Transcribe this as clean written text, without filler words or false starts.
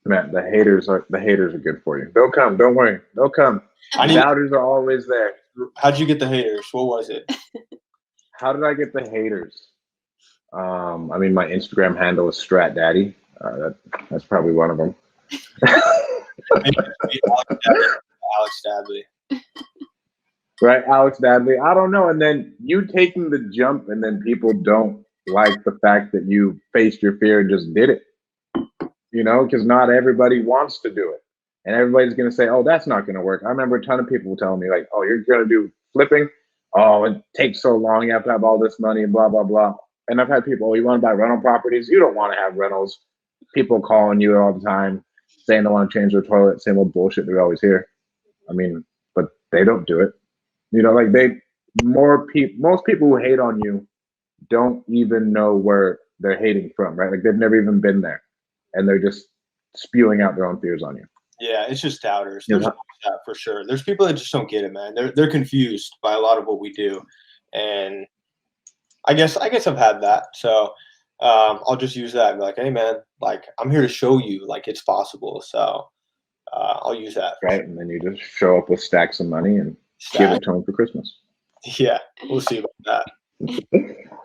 Man, the haters are good for you. They'll come. Don't worry. They'll come. Doubters are always there. How'd you get the haters? What was it? How did I get the haters? I mean, my Instagram handle is Strat Daddy. That's probably one of them. Alex Dadley. Right, Alex Dadley. I don't know. And then you taking the jump, and then people don't like the fact that you faced your fear and just did it. You know, because not everybody wants to do it. And everybody's going to say, oh, that's not going to work. I remember a ton of people telling me, like, oh, you're going to do flipping? Oh, it takes so long. You have to have all this money and blah, blah, blah. And I've had people, oh, you want to buy rental properties? You don't want to have rentals. People calling you all the time, saying they want to change their toilet, same old bullshit they always hear. I mean, but they don't do it. You know, like most people who hate on you don't even know where they're hating from, right? Like they've never even been there. And they're just spewing out their own fears on you. Yeah, it's just doubters. There's that for sure. There's people that just don't get it, man. They're confused by a lot of what we do, and I guess I've had that. So I'll just use that and be like, hey, man, like I'm here to show you, like it's possible. So I'll use that. Right, and then you just show up with stacks of money and give it to them for Christmas. Yeah, we'll see about that.